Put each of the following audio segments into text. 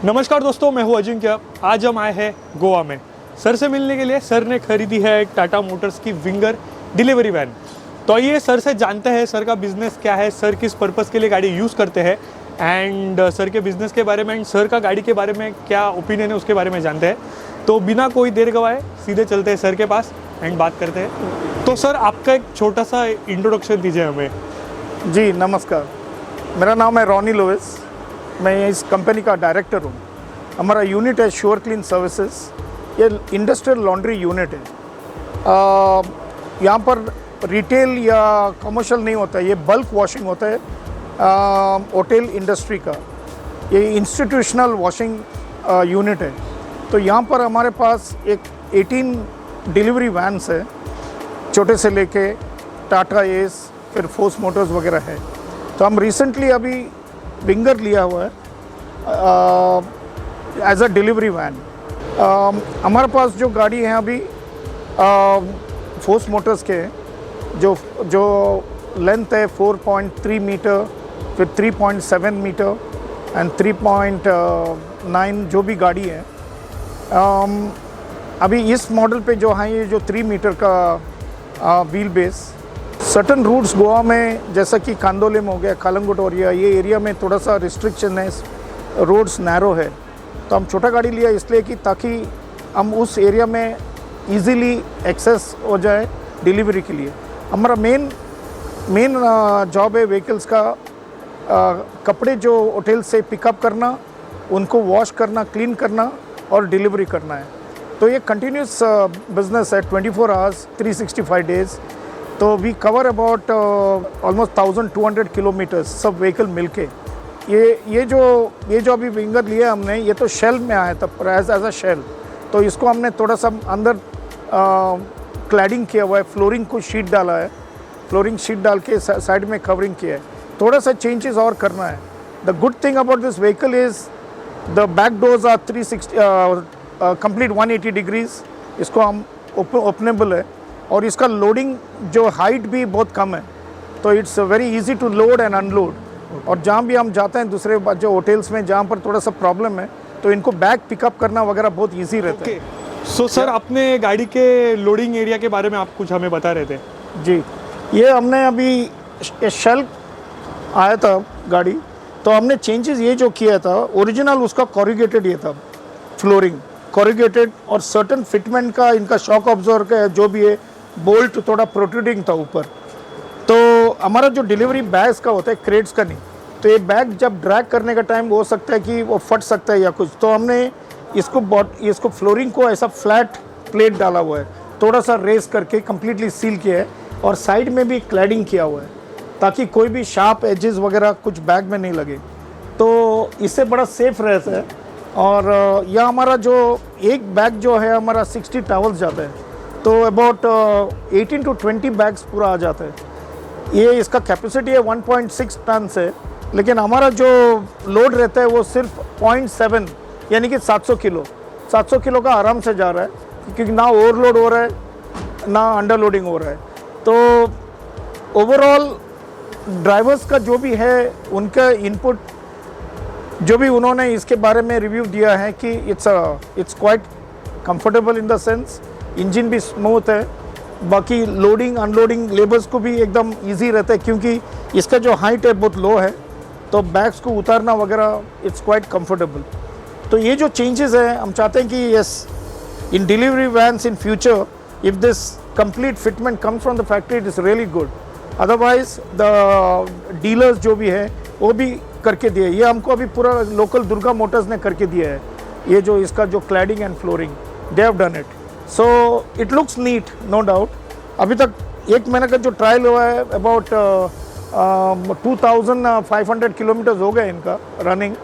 नमस्कार दोस्तों, मैं हूं अजिंक्य। आज हम आए हैं गोवा में सर से मिलने के लिए। सर ने खरीदी है एक टाटा मोटर्स की विंगर डिलीवरी वैन। तो आइए सर से जानते हैं सर का बिज़नेस क्या है, सर किस पर्पज़ के लिए गाड़ी यूज़ करते हैं एंड सर के बिज़नेस के बारे में एंड सर का गाड़ी के बारे में क्या ओपिनियन है उसके बारे में जानते हैं। तो बिना कोई देर गवाए सीधे चलते हैं सर के पास एंड बात करते हैं। तो सर आपका एक छोटा सा इंट्रोडक्शन दीजिए हमें। जी नमस्कार, मेरा नाम है रॉनी लोविस। मैं इस कंपनी का डायरेक्टर हूँ। हमारा यूनिट है श्योर क्लीन सर्विसेज। ये इंडस्ट्रियल लॉन्ड्री यूनिट है। यहाँ पर रिटेल या कमर्शियल नहीं होता है, ये बल्क वॉशिंग होता है होटल इंडस्ट्री का। ये इंस्टीट्यूशनल वॉशिंग यूनिट है। तो यहाँ पर हमारे पास एक 18 डिलीवरी वैन्स है, छोटे से लेके टाटा एस, फिर फोर्स मोटर्स वगैरह है। तो हम रिसेंटली अभी विंगर लिया हुआ है एज अ डिलीवरी वैन। हमारे पास जो गाड़ी है अभी फोर्स मोटर्स के, जो लेंथ है 4.3 मीटर, फिर 3.7 मीटर एंड 3.9 जो भी गाड़ी है। अभी इस मॉडल पे जो है ये जो 3 मीटर का wheel base. Certain routes Goa में जैसा कि कांदोलेम हो गया, कालंगुट और ये एरिया में थोड़ा सा रिस्ट्रिक्शन है, रोड्स नैरो है। तो हम छोटा गाड़ी लिया इसलिए कि ताकि हम उस एरिया में इजीली एक्सेस हो जाए डिलीवरी के लिए। हमारा मेन जॉब है व्हीकल्स का कपड़े जो होटल से पिकअप करना, उनको वॉश करना, क्लीन करना और डिलीवरी करना है। तो ये कंटिन्यूस बिजनेस है 24 आवर्स 365 डेज़। तो we cover about almost 1200 kilometres सब व्हीकल मिलके। ये जो अभी विंगर लिया हमने, ये तो शेल में आया था एज अ शेल। तो इसको हमने थोड़ा सा अंदर क्लैडिंग किया हुआ है, फ्लोरिंग को शीट डाला है, फ्लोरिंग शीट डाल के साइड में कवरिंग किया है। थोड़ा सा चेंजेस और करना है। The good thing about this vehicle is the back doors are 360 complete 180 degrees. इसको हम ओपनेबल है और इसका लोडिंग जो हाइट भी बहुत कम है। तो it's very easy to load and unload. और जहाँ भी हम जाते हैं दूसरे जो होटल्स में जहाँ पर थोड़ा सा प्रॉब्लम है, तो इनको बैग पिकअप करना वगैरह बहुत इजी रहता है। सो सर अपने गाड़ी के लोडिंग एरिया के बारे में आप कुछ हमें बता रहे थे। जी, ये हमने अभी शेल आया था गाड़ी, तो हमने चेंजेस ये जो किया था, ओरिजिनल उसका कॉरिगेटेड ये था, फ्लोरिंग कॉरिगेटेड और सर्टन फिटमेंट का इनका शॉक ऑब्जर्वर का जो भी है, बोल्ट थोड़ा प्रोट्रूडिंग था ऊपर। तो हमारा जो डिलीवरी बैग्स का होता है, क्रेट्स का नहीं, तो ये बैग जब ड्रैग करने का टाइम हो सकता है कि वो फट सकता है या कुछ। तो हमने इसको फ्लोरिंग को ऐसा फ्लैट प्लेट डाला हुआ है, थोड़ा सा रेस करके कम्प्लीटली सील किया है और साइड में भी क्लैडिंग किया हुआ है ताकि कोई भी शार्प एजेस वगैरह कुछ बैग में नहीं लगे। तो इससे बड़ा सेफ रहता है। और यह हमारा जो एक बैग जो है हमारा 60 टॉवल्स जाता है, तो अबाउट 18 to 20 बैग्स पूरा आ जाता है। ये इसका कैपेसिटी है 1.6 टन है, लेकिन हमारा जो लोड रहता है वो सिर्फ 0.7 यानी कि 700 किलो का आराम से जा रहा है, क्योंकि ना ओवरलोड हो रहा है ना अंडरलोडिंग हो रहा है। तो ओवरऑल ड्राइवर्स का जो भी है उनका इनपुट जो भी उन्होंने इसके बारे में रिव्यू दिया है कि it's quite comfortable in the sense, engine भी स्मूथ है, बाकी लोडिंग अनलोडिंग लेबर्स को भी एकदम इजी रहता है क्योंकि इसका जो हाइट है बहुत लो है, तो बैग्स को उतारना वगैरह इट्स क्वाइट कंफर्टेबल। तो ये जो चेंजेस है, हम चाहते हैं कि yes in delivery vans in future if this complete fitment comes from the factory it is really good. Otherwise the dealers जो भी है वो भी करके दिए। ये हमको अभी पूरा लोकल दुर्गा मोटर्स ने करके दिया है, ये जो इसका जो cladding and flooring they have done it. So it looks neat, no doubt. अभी तक 1 महीने का जो ट्रायल हुआ है, अबाउट 2500 किलोमीटर्स हो गए इनका रनिंग।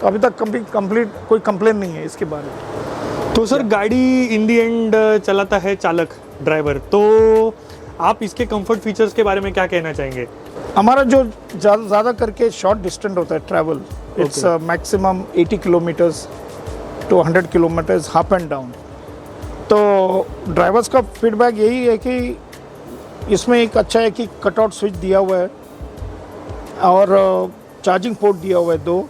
तो अभी तक कंप्लीट कोई कंप्लेन नहीं है इसके बारे में। तो सर गाड़ी इन दी एंड चलाता है चालक, ड्राइवर, तो आप इसके कंफर्ट फीचर्स के बारे में क्या कहना चाहेंगे? हमारा जो ज़्यादा करके शॉर्ट डिस्टेंस होता है travel, it's maximum 80 kilometres to 100 kilometres up and down. तो ड्राइवर्स का फीडबैक यही है कि इसमें एक अच्छा है कि कटआउट स्विच दिया हुआ है और चार्जिंग पोर्ट दिया हुआ है 2,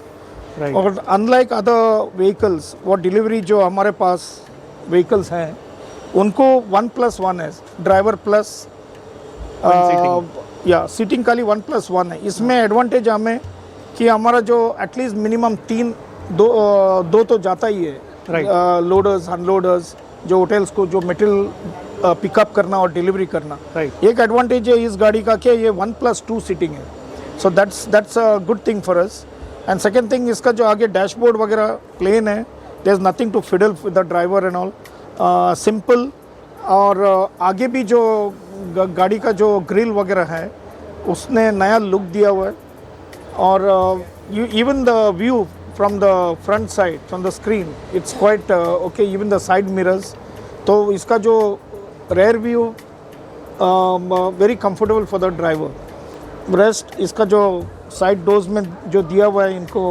Right. और अनलाइक अदर व्हीकल्स वो डिलीवरी जो हमारे पास व्हीकल्स हैं उनको 1+1 है, ड्राइवर प्लस या सीटिंग खाली 1+1 है। इसमें एडवांटेज हमें कि हमारा जो एटलीस्ट मिनिमम दो तो जाता ही है, Right. लोडर्स अनलोडर्स जो होटल्स को जो मटेरियल पिकअप करना और डिलीवरी करना। Right. एक एडवांटेज है इस गाड़ी का कि ये 1+2 सीटिंग है, so that's a good thing for us. And second thing, इसका जो आगे डैशबोर्ड वगैरह प्लेन है, there is nothing to fiddle with the driver and all, simple. और आगे भी जो गाड़ी का जो ग्रिल वगैरह है उसने नया लुक दिया हुआ है। और even the view from the front side from the screen it's quite okay, even the side mirrors. तो इसका जो rear view very comfortable for the driver. Rest इसका जो साइड डोर्स में जो दिया हुआ है इनको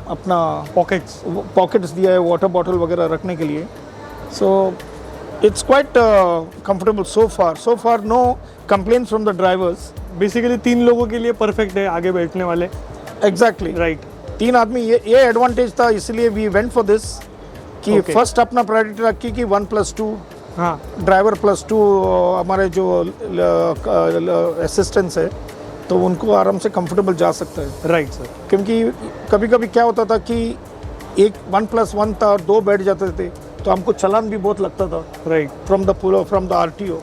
अपना पॉकेट्स दिया है वाटर बॉटल वगैरह रखने के लिए। So it's quite comfortable so far no complaints from the drivers. Basically 3 लोगों के लिए परफेक्ट है आगे बैठने वाले। Exactly right. 3 आदमी, ये एडवांटेज था, इसलिए वी वेंट फॉर दिस कि Okay. फर्स्ट अपना प्रायोरिटी रखी कि 1+2 हाँ, ड्राइवर +2 हमारे जो असिस्टेंट्स है तो उनको आराम से कंफर्टेबल जा सकता है। Right sir. क्योंकि कभी कभी क्या होता था कि एक 1+1 था और 2 बैठ जाते थे तो हमको चलान भी बहुत लगता था right. From the RTO।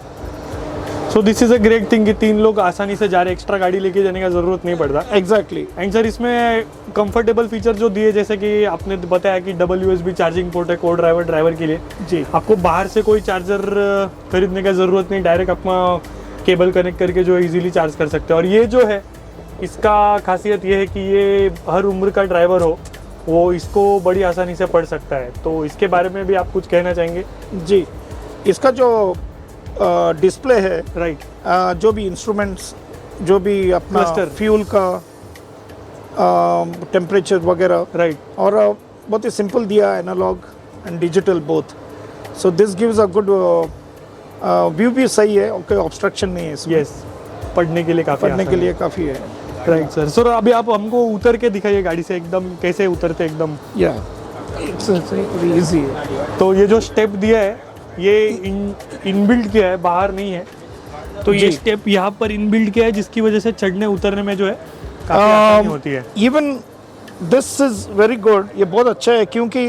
So this is a great thing कि 3 लोग आसानी से जा रहे, एक्स्ट्रा गाड़ी लेके जाने का जरूरत नहीं पड़ता। एग्जैक्टली। एंड सर इसमें कंफर्टेबल फीचर जो दिए, जैसे कि आपने बताया कि डबल USB चार्जिंग पोर्ट है को ड्राइवर के लिए जी। आपको बाहर से कोई चार्जर खरीदने का ज़रूरत नहीं, डायरेक्ट अपना केबल कनेक्ट करके जो इजीली चार्ज कर सकते हैं। और ये जो है इसका खासियत ये है कि ये हर उम्र का ड्राइवर हो वो इसको बड़ी आसानी से पढ़ सकता है। तो इसके बारे में भी आप कुछ कहना चाहेंगे? जी, इसका जो डिस्प्ले है, राइट, जो भी इंस्ट्रूमेंट्स, जो भी अपना Cluster. फ्यूल का टेम्परेचर वगैरह, राइट, और बहुत ही सिंपल दिया, analogue and digital both. So this gives a good view भी सही है, ओके, ऑब्स्ट्रक्शन नहीं है इसमें। यस, पढ़ने के लिए काफ़ी पढ़ने के लिए काफ़ी है। Right sir. सर अभी आप हमको उतर के दिखाइए गाड़ी से, एकदम कैसे उतरते एकदम। या इट्स इजी है। तो ये जो स्टेप दिया है ये इनबिल्ट किया है, बाहर नहीं है। तो ये जी। स्टेप यहाँ पर इनबिल्ट किया है जिसकी वजह से चढ़ने उतरने में जो है काफ़ी आसानी होती है। Even this is very good, ये बहुत अच्छा है क्योंकि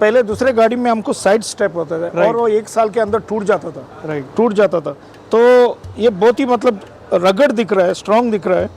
पहले दूसरे गाड़ी में हमको साइड स्टेप होता था Right. और वो 1 साल के अंदर टूट जाता था, राइट, टूट जाता था। तो ये बहुत ही मतलब रगड़ दिख रहा है, स्ट्रॉन्ग दिख रहा है।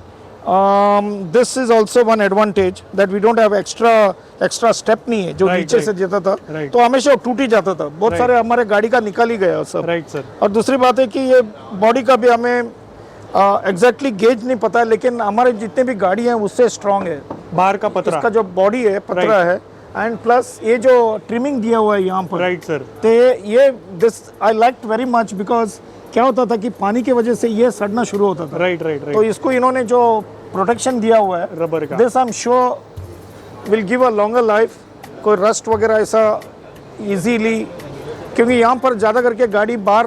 This is also one advantage that we don't have extra step नहीं है जो Right, नीचे right. से जाता था, Right. तो हमेशा वो टूट ही जाता था। बहुत Right. सारे हमारे गाड़ी का निकल ही गया सब। Right sir. और दूसरी बात है कि ये बॉडी का भी हमें एग्जैक्टली गेज नहीं पता है, लेकिन हमारे जितने भी गाड़ी हैं उससे स्ट्रॉन्ग है। बाहर का पतरा। इसका जो बॉडी है पतरा है, एंड प्लस ये जो ट्रिमिंग दिया हुआ है यहाँ पर, राइट सर। तो ये this I like very much, because क्या होता था कि पानी की वजह से ये सड़ना शुरू होता था। राइट राइट तो राइट। इसको इन्होंने जो प्रोटेक्शन दिया हुआ है रबर का। This I am sure will give a longer life. कोई रस्ट वगैरह ऐसा इजीली, क्योंकि यहाँ पर ज़्यादा करके गाड़ी बाहर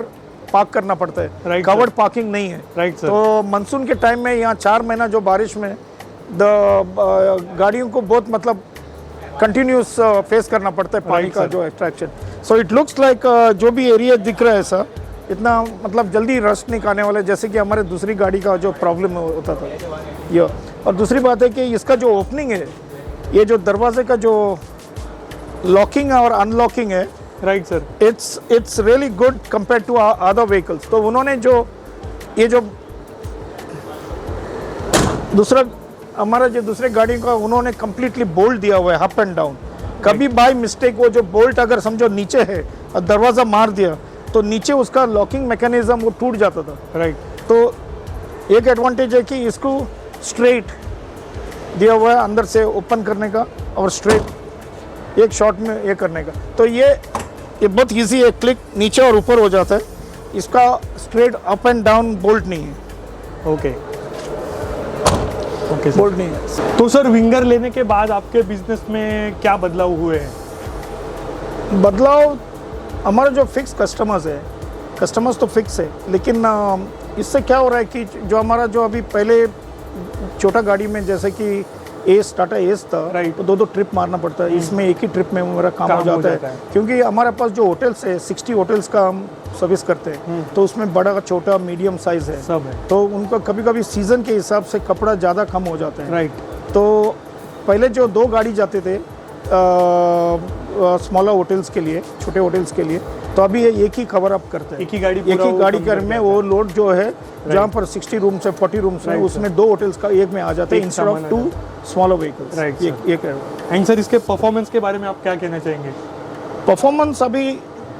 पार्क करना पड़ता है, Right, कवर्ड sir. पार्किंग नहीं है। Right sir. तो मानसून के टाइम में यहाँ 4 महीना जो बारिश में गाड़ियों को बहुत मतलब कंटिन्यूस फेस करना पड़ता है पानी Right, का sir. जो extraction. So it looks like जो भी एरिया दिख रहा है ऐसा, इतना मतलब जल्दी रस्ट नहीं आने वाला है जैसे कि हमारे दूसरी गाड़ी का जो प्रॉब्लम होता था ये। और दूसरी बात है कि इसका जो ओपनिंग है, ये जो दरवाजे का जो लॉकिंग और अनलॉकिंग है, right sir. It's really good compare to other vehicles. तो उन्होंने जो ये जो दूसरा हमारा जो दूसरे गाड़ी का उन्होंने कंप्लीटली बोल्ट दिया हुआ है अप एंड डाउन। कभी बाय मिस्टेक वो जो बोल्ट अगर समझो नीचे है और दरवाज़ा मार दिया तो नीचे उसका लॉकिंग मैकेनिज्म वो टूट जाता था। राइट। तो एक एडवांटेज है कि इसको स्ट्रेट दिया हुआ है अंदर से ओपन करने का और स्ट्रेट एक शॉट में ये करने का। तो ये बहुत इजी है, क्लिक नीचे और ऊपर हो जाता है। इसका straight up and down bolt नहीं है। Okay okay sir. बोल्ट नहीं है। तो सर विंगर लेने के बाद आपके बिजनेस में क्या बदलाव हुए हैं? बदलाव हमारा जो फिक्स कस्टमर्स है, कस्टमर्स तो फिक्स है, लेकिन इससे क्या हो रहा है कि जो हमारा जो अभी पहले छोटा गाड़ी में जैसे कि एस टाटा एस था Right. तो 2 ट्रिप मारना पड़ता है, इसमें एक ही ट्रिप में मेरा काम काम हो हो जाता जाता है है। क्योंकि हमारे पास जो होटल्स है 60 होटल्स का हम सर्विस करते हैं, तो उसमें बड़ा छोटा मीडियम साइज है, सब है। तो उनका कभी कभी सीज़न के हिसाब से कपड़ा ज़्यादा कम हो जाता है। राइट। तो पहले जो 2 गाड़ी जाते थे स्मॉलर होटल्स के लिए, छोटे होटल्स के लिए, तो अभी ये एक ही कवर अप करते हैं। एक ही गाड़ी एक पूरा ही वो गाड़ी cover कर कर में देता वो लोड जो है जहाँ पर 60 रूम्स है 40 रूम्स है Right, उसमें 2 होटल्स का एक में आ जाते हैं एक इंस्टेड सामान of a 2 smaller vehicles. Right, ये sir. ये कह रहा हूँ। एंड सर इसके परफॉर्मेंस के बारे में आप क्या कहना चाहेंगे? परफॉर्मेंस अभी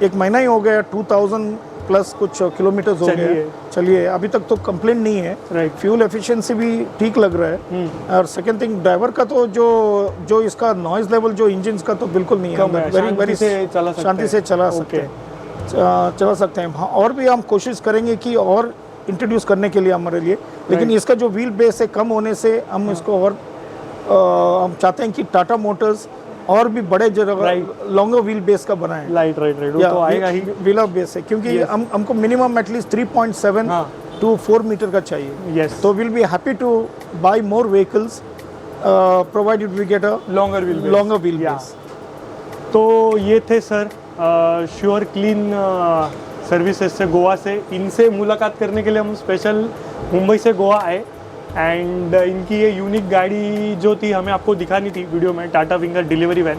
1 महीना ही हो गया, 2000 प्लस कुछ किलोमीटर्स हो चलिए। गए। चलिए अभी तक तो कंप्लेंट नहीं है। Right. फ्यूल एफिशिएंसी भी ठीक लग रहा है। और सेकंड थिंग ड्राइवर का तो जो इसका नॉइज लेवल जो इंजन का तो बिल्कुल नहीं कम है, है, शांति से चला सकते शांति हैं। से चला Okay. सकते हैं, चला सकते हैं। हाँ, और भी हम कोशिश करेंगे कि और इंट्रोड्यूस करने के लिए हमारे लिए, लेकिन इसका जो व्हील बेस है कम होने से हम इसको और हम चाहते हैं कि टाटा मोटर्स और भी बड़े जगह लॉन्गर व्हील बेस का बनाए। राइट वो तो आएगा ही। व्हील बेस है क्योंकि हमको मिनिमम एटलीस्ट 3.7 हाँ। to 4 मीटर का चाहिए। यस। तो will be happy to buy more vehicles provided we get a longer wheel base. तो ये थे सर श्योर क्लीन सर्विसेज से गोवा से। इनसे मुलाकात करने के लिए हम स्पेशल मुंबई से गोवा आए एंड इनकी ये यूनिक गाड़ी जो थी हमें आपको दिखानी थी वीडियो में, टाटा विंगर डिलीवरी वैन।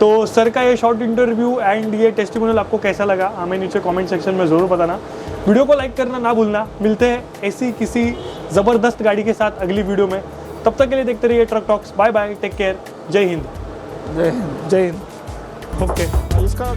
तो सर का ये शॉर्ट इंटरव्यू एंड ये टेस्टिमोनियल आपको कैसा लगा हमें नीचे कमेंट सेक्शन में ज़रूर बताना। वीडियो को लाइक करना ना भूलना। मिलते हैं ऐसी किसी ज़बरदस्त गाड़ी के साथ अगली वीडियो में। तब तक के लिए देखते रहिए truck talks. Bye bye, take care, जय हिंद। जय हिंद। ओके। इसका